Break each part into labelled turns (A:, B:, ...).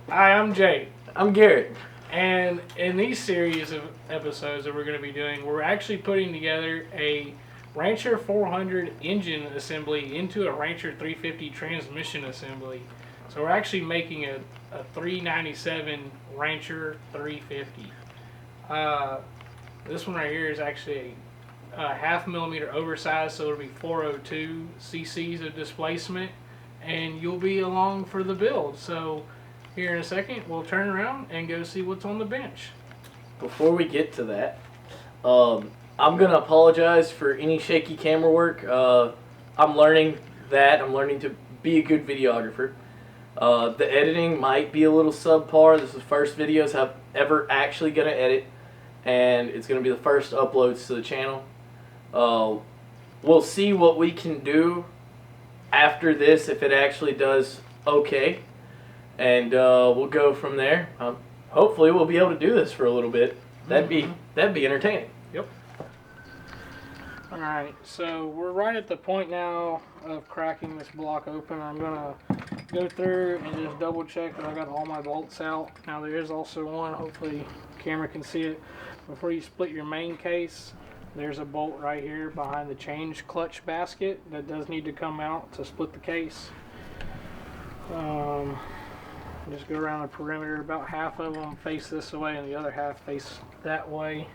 A: Hi, I'm Jay.
B: I'm Garrett.
A: And in these series of episodes that we're going to be doing, we're actually putting together a Rancher 400 engine assembly into a Rancher 350 transmission assembly. So we're actually making a 397 Rancher 350. This one right here is actually a half millimeter oversized, so it'll be 402 cc's of displacement, and you'll be along for the build. So here in a second, we'll turn around and go see what's on the bench.
B: Before we get to that, I'm going to apologize for any shaky camera work. I'm learning that. I'm learning to be a good videographer. The editing might be a little subpar. This is the first videos I'm ever actually going to edit, and it's going to be the first uploads to the channel. We'll see what we can do after this, if it actually does okay. And we'll go from there. Hopefully we'll be able to do this for a little bit. That'd be entertaining.
A: Yep. Alright, so we're right at the point now of cracking this block open. I'm going to go through and just double check that I got all my bolts out. Now there is also one, hopefully the camera can see it. Before you split your main case, there's a bolt right here behind the change clutch basket that does need to come out to split the case. Just go around the perimeter. About half of them face this way and the other half face that way.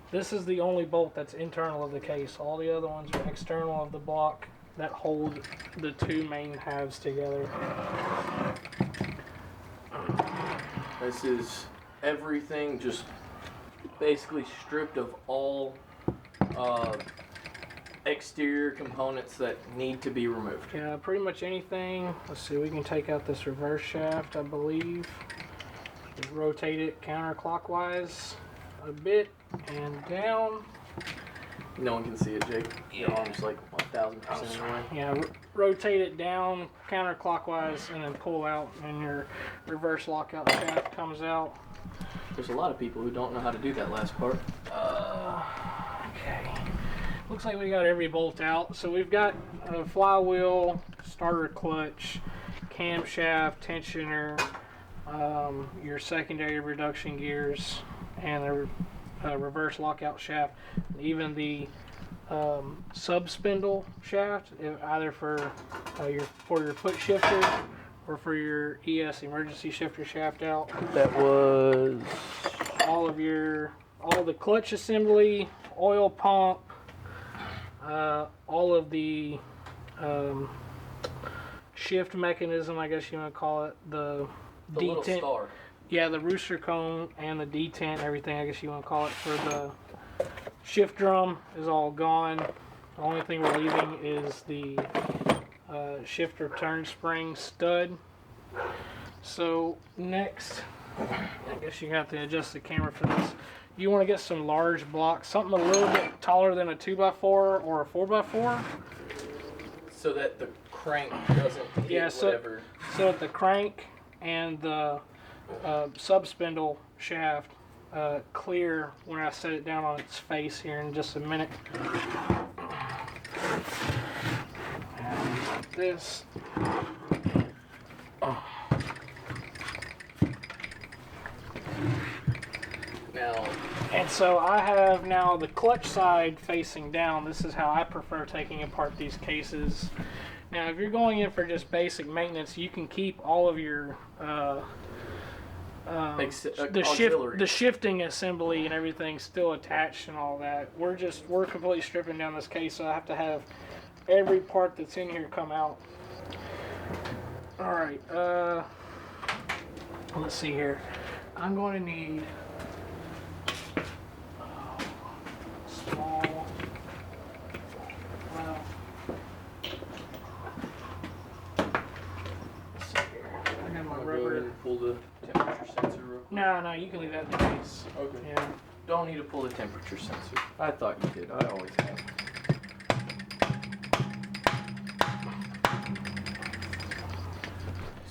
A: This is the only bolt that's internal of the case. All the other ones are external of the block that hold the two main halves together.
B: This is everything just basically stripped of all exterior components that need to be removed.
A: Yeah, pretty much anything. Let's see, we can take out this reverse shaft, I believe. Just rotate it counterclockwise a bit and down.
B: No one can see it, Jake. Your arm's like 1,000% away.
A: Yeah, rotate it down counterclockwise and then pull out, and your reverse lockout shaft comes out.
B: There's a lot of people who don't know how to do that last part.
A: Okay. Looks like we got every bolt out. So we've got a flywheel, starter clutch, camshaft, tensioner, your secondary reduction gears, and the reverse lockout shaft. Even the sub spindle shaft, either for your foot shifter or for your ES emergency shifter shaft out.
B: That was
A: All the clutch assembly, oil pump, all of the shift mechanism, I guess you want to call it, the
B: little
A: detent.
B: star.
A: Yeah, the rooster cone and the detent, everything, I guess you want to call it, for the shift drum is all gone. The only thing we're leaving is the shifter turn spring stud. So next, I guess you have to adjust the camera for this. You want to get some large blocks, something a little bit taller than a 2x4 or a 4x4.
B: So that the crank doesn't hit whatever.
A: So that the crank and the sub spindle shaft clear when I set it down on its face here in just a minute. And like this. And so I have now the clutch side facing down. This is how I prefer taking apart these cases. Now, if you're going in for just basic maintenance, you can keep all of your the shifting assembly and everything still attached and all that. We're completely stripping down this case, so I have to have every part that's in here come out. All right. Let's see here. I'm going to need small. Well, let's see here. I got my rubber.
B: Pull the temperature sensor real quick.
A: No, you can leave that in the case.
B: Okay.
A: Yeah.
B: Don't need to pull the temperature sensor. I thought you did. I always have.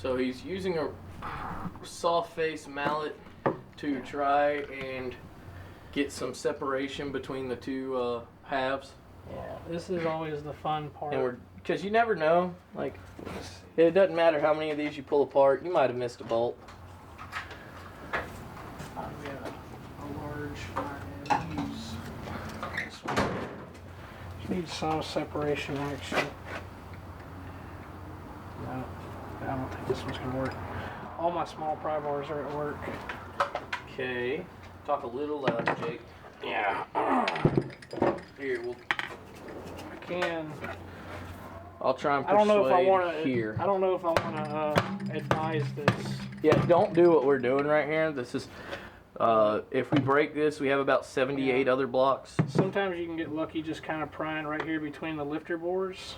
B: So he's using a soft face mallet to try and get some separation between the two halves.
A: Yeah, this is always the fun part.
B: And we're because you never know. Like, it doesn't matter how many of these you pull apart. You might have missed a bolt.
A: I've got a large flathead. Use this one. Needs some separation action. No, I don't think this one's gonna work. All my small pry bars are at work.
B: Okay. Talk a little louder, Jake.
A: Yeah.
B: Here, we'll.
A: I can.
B: I'll try and
A: I don't know if I want
B: persuade
A: to.
B: here.
A: I don't know if I want to advise this.
B: Yeah, don't do what we're doing right here. This is, if we break this, we have about 78 other blocks.
A: Sometimes you can get lucky just kind of prying right here between the lifter bores.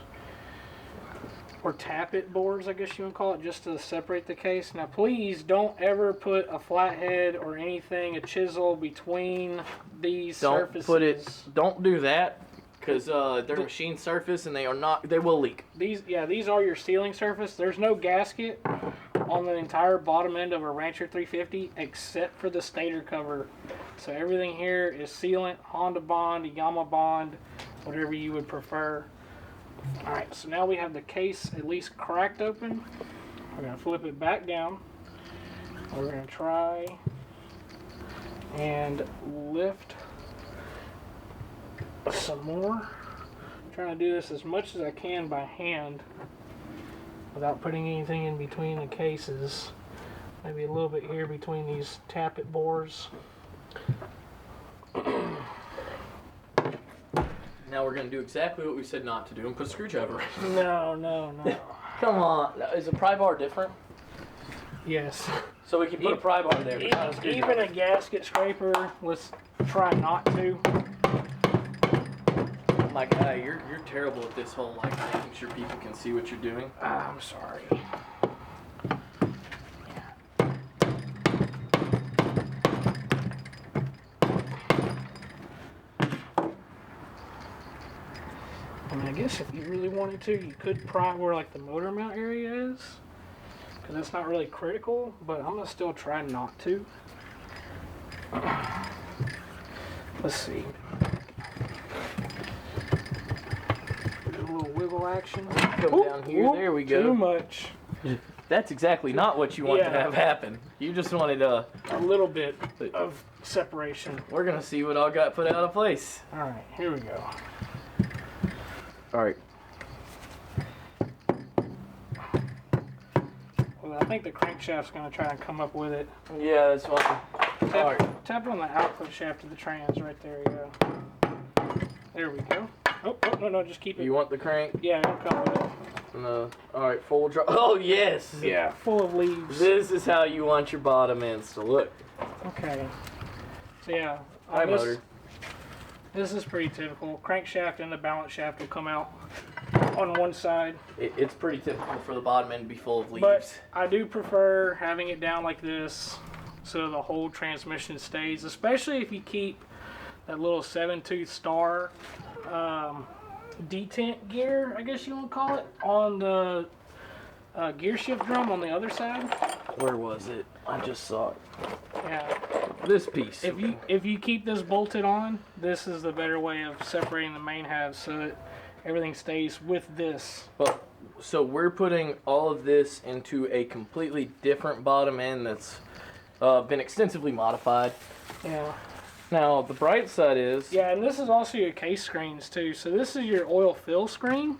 A: Or tappet boards, I guess you would call it, just to separate the case. Now, please don't ever put a flathead or anything, a chisel, between these surfaces.
B: Don't do that, because they're machine surface and they will leak.
A: These are your sealing surface. There's no gasket on the entire bottom end of a Rancher 350 except for the stator cover. So everything here is sealant, Honda Bond, Yama Bond, whatever you would prefer. Alright, so now we have the case at least cracked open. We're going to flip it back down. We're going to try and lift some more. I'm trying to do this as much as I can by hand without putting anything in between the cases. Maybe a little bit here between these tappet bores.
B: Now we're going to do exactly what we said not to do and put a screwdriver in.
A: No.
B: Come on. Is a pry bar different?
A: Yes.
B: So we can put a pry bar there. But not a screwdriver.
A: Even a gasket scraper, let's try not to.
B: Oh my God, you're terrible at this whole, like, making sure people can see what you're doing.
A: I'm sorry. I mean, I guess if you really wanted to, you could pry where like the motor mount area is, because that's not really critical, but I'm gonna still try not to. Let's see. Do a little wiggle action.
B: Come down here. There we go.
A: Too much.
B: That's exactly not what you want to have happen. You just wanted
A: a little bit of separation.
B: We're gonna see what all got put out of place.
A: All right, here we go.
B: All right.
A: Well, I think the crankshaft's going to try and come up with it.
B: Yeah, that's fine.
A: Tap on the output shaft of the trans right there. You go. There we go. Oh, no, just keep it.
B: You want the crank?
A: Yeah, it'll come with it.
B: No. All right, full drop. Oh, yes.
A: Yeah, full of leaves.
B: This is how you want your bottom ends to look.
A: Okay. So, yeah.
B: High motor.
A: This is pretty typical. Crankshaft and the balance shaft will come out on one side.
B: It's pretty typical for the bottom end to be full of leaves.
A: But I do prefer having it down like this so the whole transmission stays, especially if you keep that little 7-tooth star detent gear, I guess you want to call it, on the gear shift drum on the other side.
B: Where was it? I just saw it.
A: Yeah.
B: This piece.
A: If you keep this bolted on, this is the better way of separating the main halves so that everything stays with this.
B: Well, so we're putting all of this into a completely different bottom end that's been extensively modified.
A: Yeah.
B: Now, the bright side is...
A: Yeah, and this is also your case screens too. So this is your oil fill screen.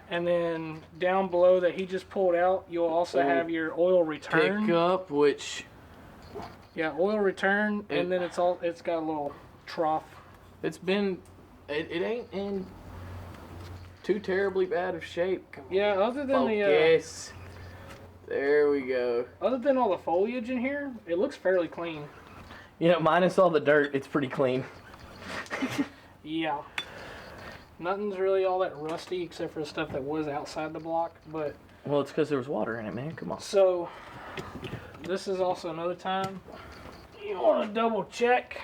A: And then down below that he just pulled out, you'll also have your oil return.
B: Pickup, which...
A: Yeah, oil return, and then it's got a little trough.
B: It ain't in too terribly bad of shape.
A: Yeah, other than
B: Focus. There we go.
A: Other than all the foliage in here, it looks fairly clean.
B: You know, minus all the dirt, it's pretty clean.
A: Yeah. Nothing's really all that rusty except for the stuff that was outside the block, but...
B: Well, it's because there was water in it, man. Come on.
A: So, this is also another time you want to double check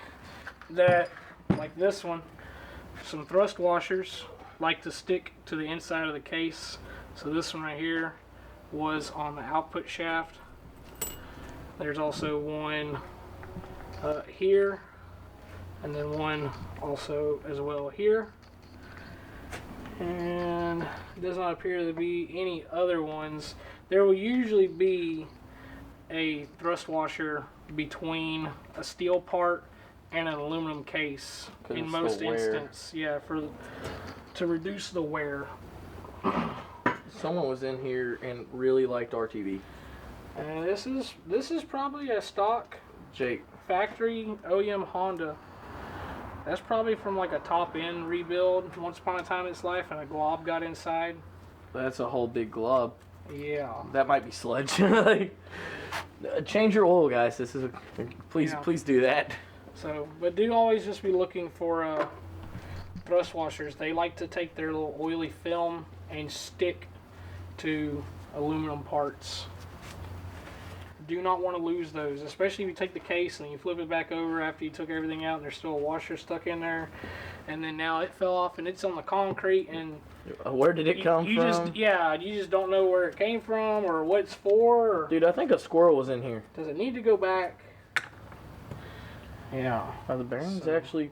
A: that, like this one, some thrust washers like to stick to the inside of the case. So this one right here was on the output shaft. There's also one here, and then one also as well here. And it does not appear to be any other ones. There will usually be a thrust washer between a steel part and an aluminum case in most instances. Yeah, to reduce the wear.
B: Someone was in here and really liked RTV.
A: And this is probably a stock
B: Jake.
A: factory OEM Honda. That's probably from like a top end rebuild once upon a time in its life, and a glob got inside.
B: That's a whole big glob.
A: Yeah.
B: That might be sludge. Like, change your oil, guys. Please do that.
A: So, but do always just be looking for thrust washers. They like to take their little oily film and stick to aluminum parts. Do not want to lose those, especially if you take the case and you flip it back over after you took everything out and there's still a washer stuck in there, and then now it fell off and it's on the concrete, and
B: where did it come from?
A: You just don't know where it came from or what it's for. Or
B: Dude, I think a squirrel was in here.
A: does it need to go back? Yeah.
B: Are the bearings actually?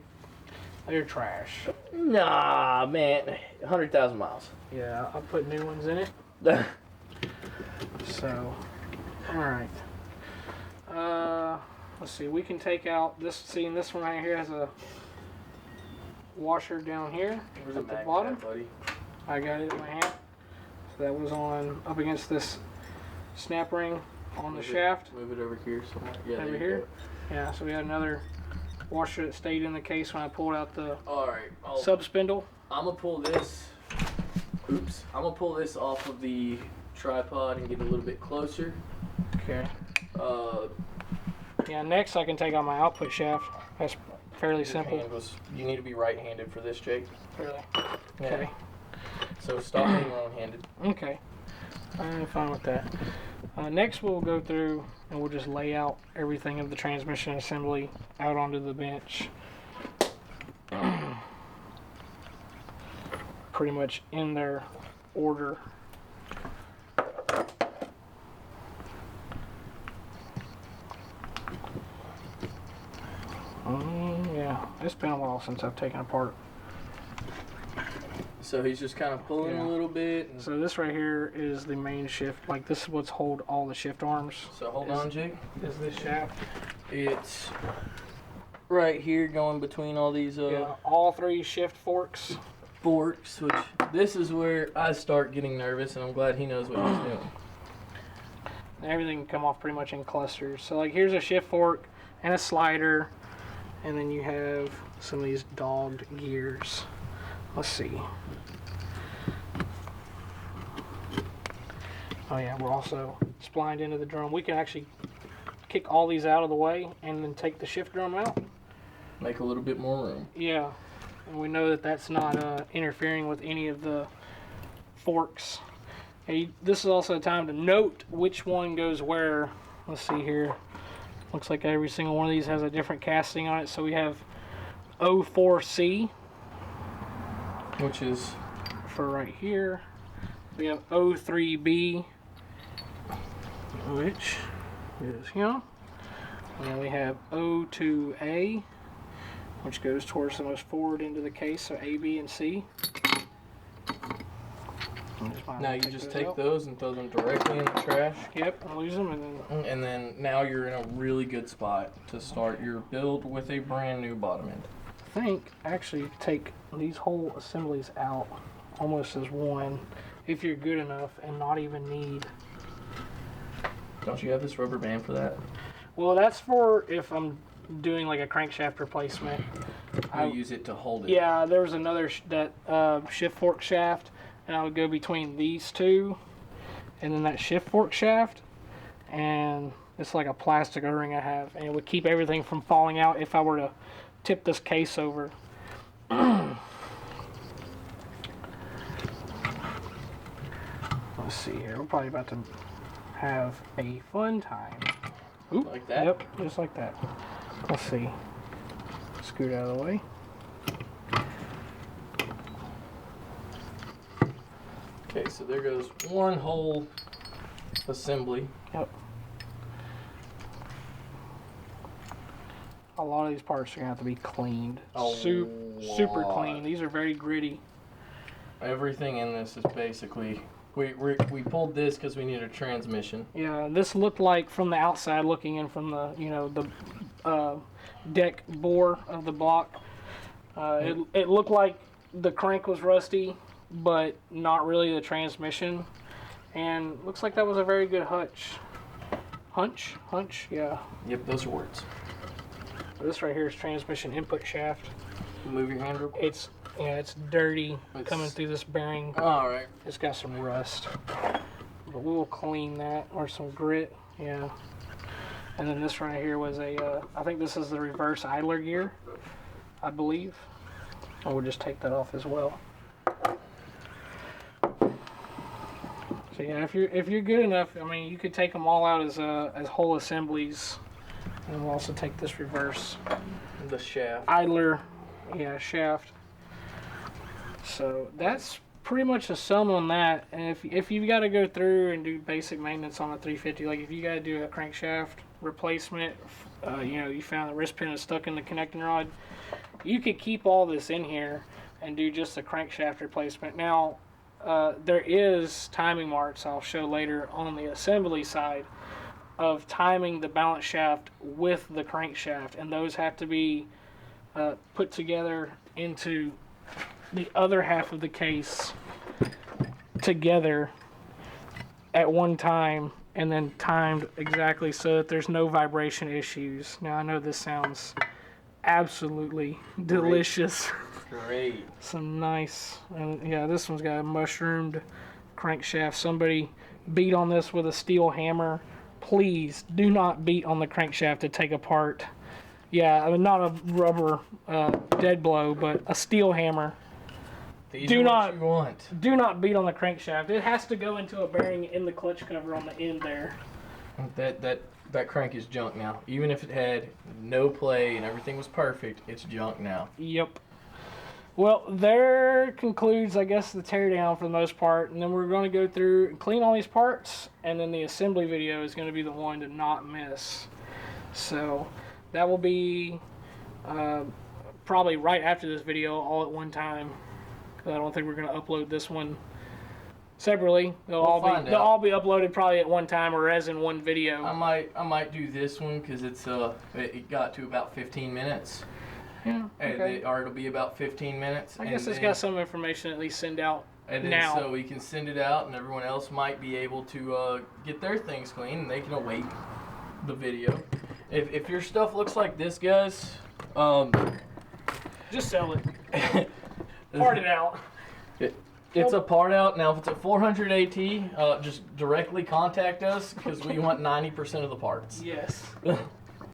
A: They're trash.
B: Nah, man. 100,000 miles.
A: Yeah, I'll put new ones in it. So, alright. Let's see, we can take out this. See, this one right here has a washer down here at the bottom.
B: Buddy?
A: I got it in my hand. So that was on up against this snap ring on the shaft.
B: Move it over here somewhere. Yeah,
A: over here. Yeah, so we had another washer that stayed in the case when I pulled out the sub spindle.
B: I'm gonna pull this. Oops. I'm gonna pull this off of the tripod and get a little bit closer.
A: Okay. Yeah, next I can take out my output shaft. That's fairly simple.
B: You need to be right-handed for this, Jake.
A: Really?
B: Yeah.
A: Okay.
B: So stop being wrong-handed.
A: Okay. I'm fine with that. Next we'll go through and we'll just lay out everything of the transmission assembly out onto the bench. Pretty much in their order. Yeah, it's been a while since I've taken apart.
B: So he's just kind of pulling a little bit.
A: So this right here is the main shift. Like this is what's hold all the shift arms.
B: So hold on, Jake.
A: Is this shaft?
B: It's right here going between all these
A: all three shift forks.
B: Which this is where I start getting nervous, and I'm glad he knows what he's doing.
A: Everything can come off pretty much in clusters. So like here's a shift fork and a slider, and then you have some of these dogged gears. Let's see. Oh yeah, we're also splined into the drum. We can actually kick all these out of the way and then take the shift drum out.
B: Make a little bit more room.
A: Yeah, and we know that that's not interfering with any of the forks. Hey, this is also a time to note which one goes where. Let's see here. Looks like every single one of these has a different casting on it. So we have O4C.
B: Which is?
A: For right here. We have O3B. Which is here. And then we have O2A. Which goes towards the most forward into the case. So A, B, and C.
B: Now you just take those and throw them directly in the trash.
A: Yep, and lose them,
B: and then now you're in a really good spot to start your build with a brand new bottom end.
A: I think actually take these whole assemblies out almost as one, if you're good enough, and not even need.
B: Don't you have this rubber band for that?
A: Well, that's for if I'm doing like a crankshaft replacement.
B: I use it to hold it.
A: Yeah, there was another shift fork shaft. And I would go between these two and then that shift fork shaft, and it's like a plastic O-ring I have, and it would keep everything from falling out if I were to tip this case over. Let's see here, we're probably about to have a fun time.
B: Oop. Like that?
A: Yep, just like that. Let's see. Scoot out of the way.
B: Okay, so there goes one whole assembly.
A: Yep. A lot of these parts are gonna have to be cleaned. Super clean. These are very gritty.
B: Everything in this is basically, we pulled this because we need a transmission.
A: Yeah, this looked like from the outside looking in from the, you know, the deck bore of the block. It looked like the crank was rusty, but not really the transmission. And looks like that was a very good hunch, yeah.
B: Yep, those are words.
A: This right here is transmission input shaft.
B: Move your hand real quick.
A: It's dirty coming through this bearing.
B: All right.
A: It's got some rust, but we will clean that, or some grit, yeah. And then this right here was I think this is the reverse idler gear, I believe. And we'll just take that off as well. So yeah, if you're good enough, I mean, you could take them all out as whole assemblies, and we'll also take this reverse.
B: The shaft.
A: Idler, yeah, shaft. So that's pretty much a sum on that. And if you've got to go through and do basic maintenance on a 350, like if you got to do a crankshaft replacement, you know, you found the wrist pin is stuck in the connecting rod, you could keep all this in here and do just a crankshaft replacement. Now, there is timing marks I'll show later on the assembly side of timing the balance shaft with the crankshaft, and those have to be put together into the other half of the case together at one time, and then timed exactly so that there's no vibration issues. Now I know this sounds absolutely delicious.
B: Great.
A: Some nice, and yeah, this one's got a mushroomed crankshaft. Somebody beat on this with a steel hammer. Please do not beat on the crankshaft to take apart. Yeah, I mean, not a rubber dead blow, but a steel hammer.
B: These are what you want.
A: Do not beat on the crankshaft. It has to go into a bearing in the clutch cover on the end there.
B: That crank is junk now. Even if it had no play and everything was perfect, it's junk now.
A: Yep. Well, there concludes, I guess, the teardown for the most part, and then we're going to go through and clean all these parts, and then the assembly video is going to be the one to not miss. So that will be probably right after this video, all at one time. I don't think we're going to upload this one separately. They'll all be uploaded probably at one time, or as in one video.
B: I might do this one because it got to about 15 minutes.
A: Yeah. Okay.
B: Or it'll be about 15 minutes.
A: I guess it's got some information at least send out now.
B: So we can send it out, and everyone else might be able to get their things clean, and they can await the video. If your stuff looks like this, guys,
A: just sell it. Part it out.
B: It's a part out. Now, if it's a 400 AT, just directly contact us because we want 90% of the parts.
A: Yes.